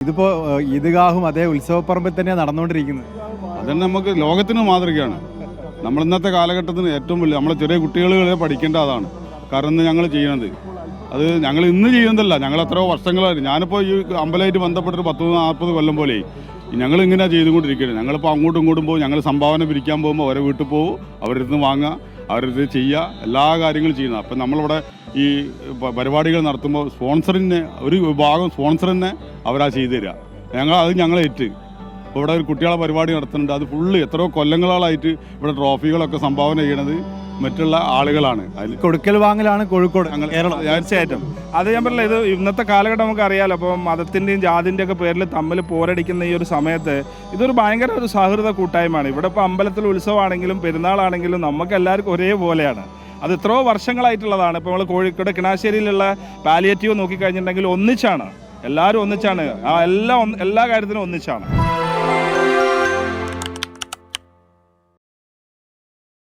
ഇതിപ്പോൾ ഈദ്ഗാഹും അതേ ഉത്സവപ്പറമ്പിൽ തന്നെയാണ് നടന്നുകൊണ്ടിരിക്കുന്നത്. അതന്നെ നമുക്ക് ലോകത്തിന് മാതൃകയാണ്. നമ്മൾ ഇന്നത്തെ കാലഘട്ടത്തിന് ഏറ്റവും വലിയ നമ്മളെ ചെറിയ കുട്ടികൾ പഠിക്കേണ്ട അതാണ്. കാരണം ഇന്ന് ഞങ്ങൾ ചെയ്യണത് അത് ഞങ്ങൾ ഇന്ന് ചെയ്യുന്നതല്ല, ഞങ്ങൾ എത്രയോ വർഷങ്ങളായിട്ട്. ഞാനിപ്പോൾ ഈ അമ്പലമായിട്ട് ബന്ധപ്പെട്ടൊരു 30-40 കൊല്ലം പോലെ ഞങ്ങൾ ഇങ്ങനെയാണ് ചെയ്തുകൊണ്ടിരിക്കുകയാണ്. ഞങ്ങളിപ്പോൾ അങ്ങോട്ടും ഇങ്ങോട്ടും പോകും, ഞങ്ങൾ സംഭാവന പിരിക്കാൻ പോകുമ്പോൾ അവരെ വീട്ടിൽ പോകും, അവരുടെ അടുത്ത് വാങ്ങുക, അവരുടെ അടുത്ത് ചെയ്യുക, എല്ലാ കാര്യങ്ങളും ചെയ്യുന്നത്. അപ്പം നമ്മളിവിടെ ഈ പരിപാടികൾ നടത്തുമ്പോൾ സ്പോൺസറിന് ഒരു വിഭാഗം സ്പോൺസറിനെ അവരാ ചെയ്തു തരിക. ഞങ്ങളേറ്റ് ഇപ്പോൾ ഇവിടെ ഒരു കുട്ടികളെ പരിപാടി നടത്തുന്നുണ്ട്. അത് ഫുള്ള് എത്രയോ കൊല്ലങ്ങളായിട്ട് ഇവിടെ ട്രോഫികളൊക്കെ സംഭാവന ചെയ്യണത് മറ്റുള്ള ആളുകളാണ്. അതിൽ കൊടുക്കൽ വാങ്ങലാണ് കോഴിക്കോട് കേരളം. തീർച്ചയായിട്ടും അത് ഞാൻ പറഞ്ഞില്ല, ഇത് ഇന്നത്തെ കാലഘട്ടം നമുക്ക് അറിയാമല്ലോ. അപ്പോൾ മതത്തിൻ്റെയും ജാതിൻ്റെ ഒക്കെ പേരിൽ തമ്മിൽ പോരടിക്കുന്ന ഈ ഒരു സമയത്ത് ഇതൊരു ഭയങ്കര ഒരു സൗഹൃദ കൂട്ടായ്മയാണ്. ഇവിടെ ഇപ്പോൾ അമ്പലത്തിൽ ഉത്സവമാണെങ്കിലും പെരുന്നാളാണെങ്കിലും നമുക്ക് എല്ലാവർക്കും ഒരേപോലെയാണ്. അത് എത്രയോ വർഷങ്ങളായിട്ടുള്ളതാണ്. ഇപ്പോൾ നമ്മൾ കോഴിക്കോട് കിണാശ്ശേരിയിലുള്ള പാലിയേറ്റീവ് നോക്കിക്കഴിഞ്ഞിട്ടുണ്ടെങ്കിൽ ഒന്നിച്ചാണ്, എല്ലാവരും ഒന്നിച്ചാണ്, എല്ലാ കാര്യത്തിനും ഒന്നിച്ചാണ്.